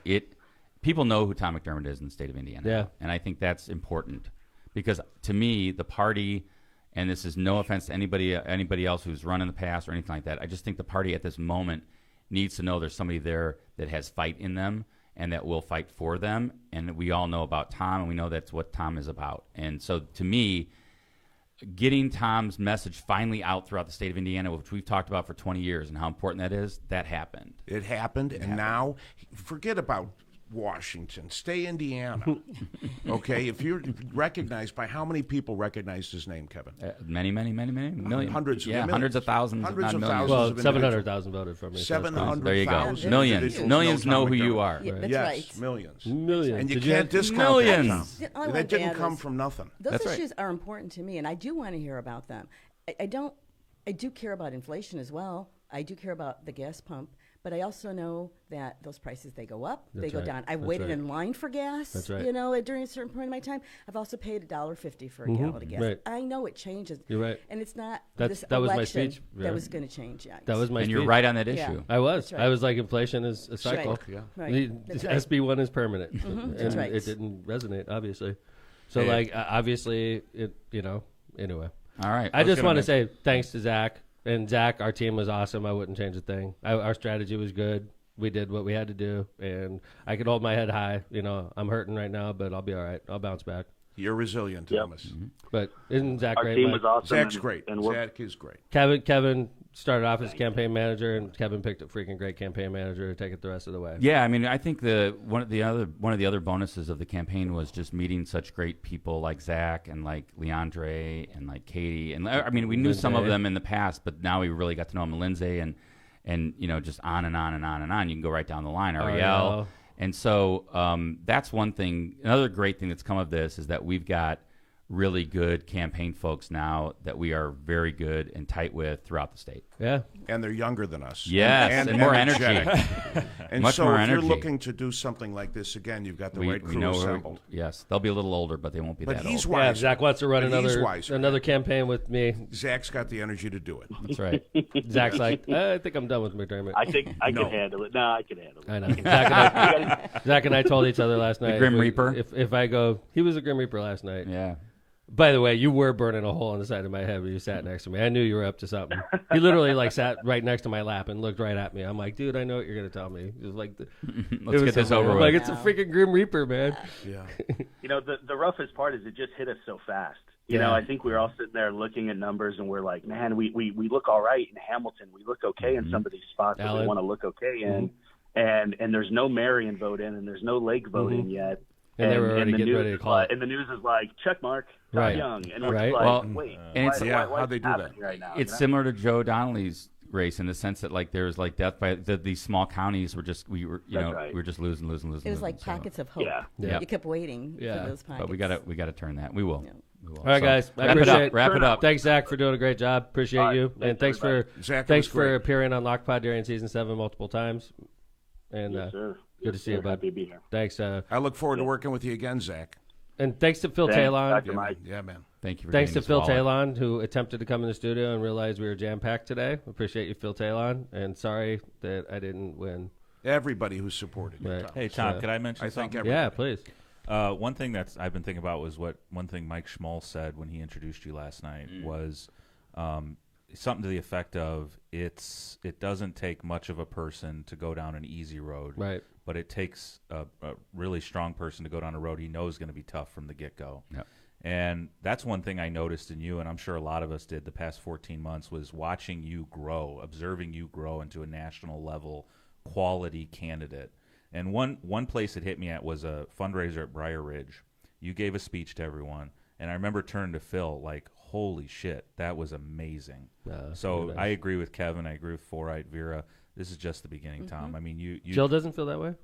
people know who Tom McDermott is in the state of Indiana. Yeah. And I think that's important because, to me, the party, and this is no offense to anybody else who's run in the past or anything like that, I just think the party at this moment needs to know there's somebody there that has fight in them and that will fight for them. And we all know about Tom, and we know that's what Tom is about. And so, to me, getting Tom's message finally out throughout the state of Indiana, which we've talked about for 20 years and how important that is, that happened. It happened, and now forget about Washington. Stay Indiana. Okay? If you're recognized by how many people recognized his name, Kevin? Many millions. Hundreds of millions. Hundreds of thousands, Hundreds if of not millions. thousands. Well, of 700,000 voted for me. 700,000. There you go. Thousands Millions. individuals Millions know Tom who you McDermott. are. Yeah, that's Yes, right. millions. Millions. And you Did can't have- discount Millions. that, Tom. All I That want to didn't add come is from nothing. Those That's right. issues are important to me, and I do want to hear about them. I do care about inflation as well. I do care about the gas pump, but I also know that those prices, they go up, they That's go right. down. I've That's waited right. in line for gas, That's right. during a certain point of my time. I've also paid $1.50 for a gallon of gas. Right. I know it changes. You're right. And it's not That this was my election speech, yeah. that was going to change yet. That was my And you're speech. right on that Yeah. issue. I was. That's right. I was like, inflation is a cycle. Right. Yeah. Right. That's right. SB1 is permanent. And That's right. it didn't resonate, obviously. So, Hey. obviously, anyway. All right. I just gonna want to mention- say thanks to Zach. And Zach, our team was awesome. I wouldn't change a thing. Our strategy was good. We did what we had to do. And I could hold my head high. I'm hurting right now, but I'll be all right. I'll bounce back. You're resilient, Yep. Thomas. But isn't Zach Our great? team Mike? was awesome. Zach's and- great. and we're Zach is great. Kevin started off as campaign manager, and Kevin picked a freaking great campaign manager to take it the rest of the way. Yeah, I mean, I think one of the other bonuses of the campaign was just meeting such great people like Zach and like Leandre and like Katie, and I mean, we knew some of Lindsay. them in the past, but now we really got to know them. Lindsay and just on and on and on and on. You can go right down the line. Ariel, and so that's one thing. Another great thing that's come of this is that we've got really good campaign folks now that we are very good and tight with throughout the state. Yeah. And they're younger than us. Yes, and more energetic. energy. And Much so more if energy. you're looking to do something like this again, you've got the right crew know assembled. yes, they'll be a little older, but they won't be But that he's old. Yeah, wiser. if Zach wants to run But he's another wiser. campaign with me. Zach's got the energy to do it. That's right. Zach's like, I think I'm done with McDermott. I think I No. can handle it. No, I can handle it. I know. Zach and I told each other last night. Grim Reaper? If I go, he was a Grim Reaper last night. Yeah. By the way, you were burning a hole in the side of my head when you sat next to me. I knew you were up to something. He literally sat right next to my lap and looked right at me. I'm like, dude, I know what you're gonna tell me. It was like, Let's get this over I'm with. like, it's a freaking Grim Reaper, man. Yeah. The roughest part is it just hit us so fast. Yeah. I think we were all sitting there looking at numbers, and we're like, man, we look all right in Hamilton. We look okay in some of these spots that we Alan. want to look okay in. And there's no Marion vote in, and there's no Lake vote in yet. And they were already the getting news ready to is call like, it. and the news is like, check mark, Todd Right. Young. And we're Right. just like, Well, wait, and it's- Yeah, why how'd they do that? right now? It's similar to Joe Donnelly's race in the sense that like there's like death by these small counties were just we were That's right. we were just losing. It was like So- pockets of hope. Yeah. Yeah. You kept waiting Yeah. for those pockets. But we gotta turn that. We will. Yeah. We will. All right, So, guys. I wrap it appreciate up. Wrap it up. Thanks, Zach, for doing a great job. Appreciate All right. you, and thanks for Zach, it thanks was for great. appearing on Lockpod during season 7 multiple times. And Yes, sir. good to see you, bud. Happy to be here. Thanks. I look forward to working with you again, Zach. And thanks to Phil Thanks, Talon. Dr. Mike. Yeah, man. Thank you for Thanks to getting this Phil wallet. Talon, who attempted to come in the studio and realized we were jam-packed today. Appreciate you, Phil Talon. And sorry that I didn't win. Everybody who supported you, Right. Tom. Hey, Tom, So- could I mention I think something? Yeah, please. One thing that's I've been thinking about was one thing Mike Schmull said when he introduced you last night was something to the effect of it doesn't take much of a person to go down an easy road, Right. but it takes a really strong person to go down a road he knows is going to be tough from the get-go. Yep. And that's one thing I noticed in you, and I'm sure a lot of us did the past 14 months, was watching you grow, observing you grow into a national level quality candidate. And one place it hit me at was a fundraiser at Briar Ridge. You gave a speech to everyone, and I remember turning to Phil like, holy shit, that was amazing. So I agree with Kevin. I agree with Forright, Vera. This is just the beginning, Tom. I mean, you Jill doesn't feel that way?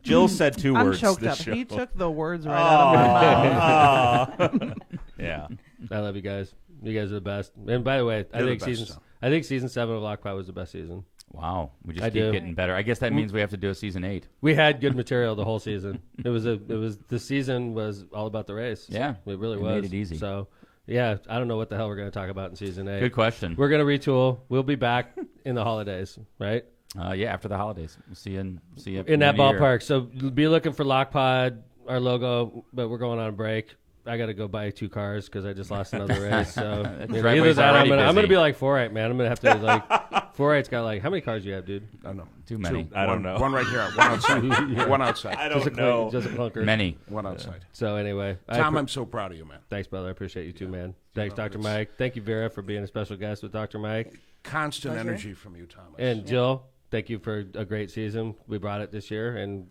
Jill said 2 I'm words choked this up. show. He took the words right out of my mouth. Yeah. I love you guys. You guys are the best. And by the way, I You're think the best, Tom. I think season 7 of Lockpod was the best season. Wow. We just I keep do. getting better. I guess that means we have to do a season 8. We had good material the whole season. The season was all about the race. Yeah. It really It was. made it easy. So, yeah, I don't know what the hell we're going to talk about in season 8. Good question. We're going to retool. We'll be back in the holidays, right? Yeah, after the holidays. We'll see you In that New Year. ballpark. So be looking for Lockpod, our logo, but we're going on a break. I got to go buy 2 cars because I just lost another race. So either driveway's that, already I'm busy. gonna be like Forright, man. I'm gonna have to like Forright's got like how many cars do you have, dude? I don't know. Too many. I don't know. One right here. One outside. One outside. I Just a don't know. just a clunker. Many. One outside. So anyway, Tom, I'm so proud of you, man. thanks, brother. I appreciate you too, man. Thanks, Dr. Mike. Thank you, Vera, for being a special guest with Dr. Mike. Constant Pleasure. energy from you, Thomas. And Jill, thank you for a great season. We brought it this year, and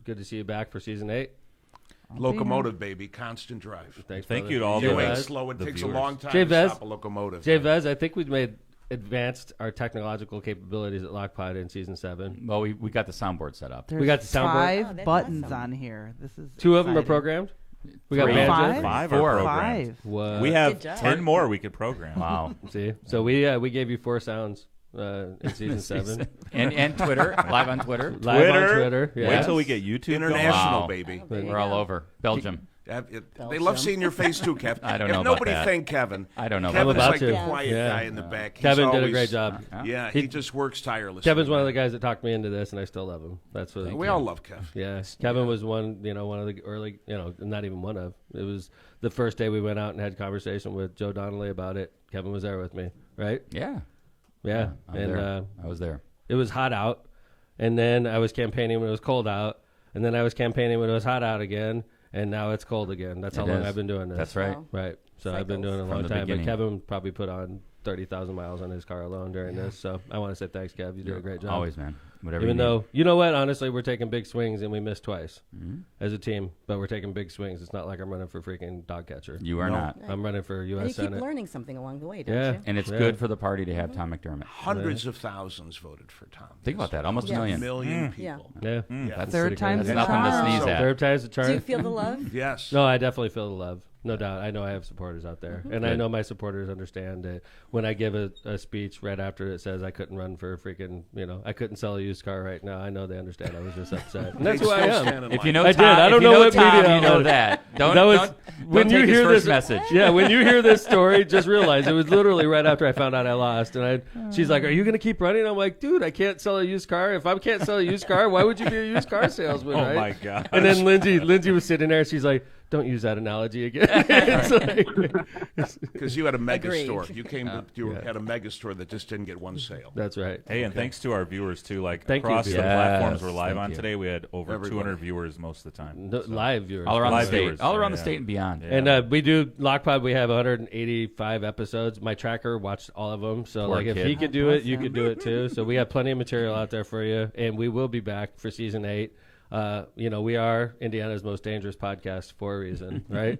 good to see you back for season 8. Locomotive, baby. Constant drive. Thanks, Thank brother. you to all You the ain't Vez. slow. It the takes viewers. a long time Jay to Vez. stop a locomotive. Jay Vez, I think we've made advanced our technological capabilities at Lockpod in season 7. Well, we got the soundboard set up. There's got the soundboard. 5 Oh, that's buttons awesome. on here. This is 2 of them are exciting. programmed. We got 3. banjo. 5? 5 Four. are programmed. 5. What? We have Good job. 10 more we could program. Wow. See, so we gave you 4 sounds in season 7. and Twitter, live on Twitter. Live on Twitter. Yeah. Wait till we get YouTube International, Wow. baby. There you We're all go. over. Belgium. They love seeing your face too, Kev. I don't if know about nobody that. thanked Kevin. I don't know Kevin's about I'm about like to. the quiet Yeah. guy in the back. He's Kevin did a always- great job. Yeah, he just works tirelessly. Kevin's one of the guys that talked me into this, and I still love him. That's what We all love Kev. Yeah, Kevin was one of the early, not even one of. It was the first day we went out and had a conversation with Joe Donnelly about it. Kevin was there with me, right? Yeah. Yeah, I'm and there. I was there. it was hot out, and then I was campaigning when it was cold out, and then I was campaigning when it was hot out again, and now it's cold again. That's how It long is. I've been doing this. That's right. Wow. Right. So I've been Cycles. doing it a From long the time. beginning. But Kevin probably put on 30,000 miles on his car alone during this. So I want to say thanks, Kev. You did a great job. Always, man. Whatever Even you though, need. you know what? Honestly, we're taking big swings and we missed twice Mhm. as a team, but we're taking big swings. It's not like I'm running for freaking dog catcher. You are No. not. I'm running for And U.S. you keep Senate. learning something along the way, don't Yeah. you? And it's Yeah. good for the party to have Tom McDermott. Hundreds of thousands voted for Tom. Think about that. Almost Yes. a A million. million Yeah. people. Yeah. That's Third pretty good. time's That's a nothing to charm. sneeze at. Third time's the charm. Do you feel the love? Yes. No, I definitely feel the love. No doubt. I know I have supporters out there. And I Good. know my supporters understand that when I give a speech right after it says I couldn't run for freaking, I couldn't sell a used car right now, I know they understand I was just upset. And that's They who I still am. stand in If line. you know I Tom, did. I if don't you know what Tom, media you know outlet- that. Don't, That was- don't, when don't you take his hear first this message. Yeah, when you hear this story, just realize it was literally right after I found out I lost. And she's like, "Are you going to keep running?" I'm like, "Dude, I can't sell a used car. If I can't sell a used car, why would you be a used car salesman?" Oh right? my god! And then Lindsay was sitting there. She's like, "Don't use that analogy again." It's like- Because you had a mega Agreed. store. You came to, you had a mega store that just didn't get one sale. that's right. Hey, and thanks to our viewers too. Like Thank you, across the viewers. platforms Yes, we're live thank on you. today, we had over Everybody. 200 viewers most of the time. No, So- live viewers. All around the Live state. viewers. All around Yeah, the yeah. state and beyond. Yeah. And we do Lockpod. We have 185 episodes. My tracker watched all of them. So Poor like, if kid. he could do it, you Awesome. could do it too. So we have plenty of material out there for you, and we will be back for season 8. we are Indiana's most dangerous podcast for a reason, right?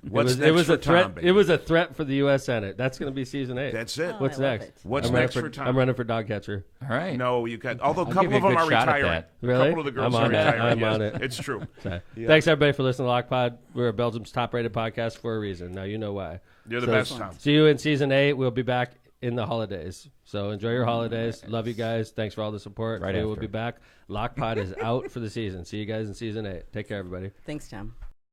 What's it next was for a threat. Tom, baby? It was a threat for the U.S. Senate. That's going to be season 8. That's it. Oh, What's I love next? it. What's I'm next running for Tom? I'm running for dog catcher. All right. No, you got. Although a I'll couple give of you a them are good shot at retiring. that. A Really? couple of the girls I'm are on it. retiring. I'm yes. on it. It's true. So, Yeah. Thanks everybody for listening to Lock Pod. We're Belgium's top-rated podcast for a reason. Now you know why. You're the So, best, Tom. See you in season 8. We'll be back in the holidays. So enjoy your holidays. Love you guys. Thanks for all the support. Right We will after. be back. Lock Pod is out for the season. See you guys in season 8. Take care, everybody. Thanks, Tom.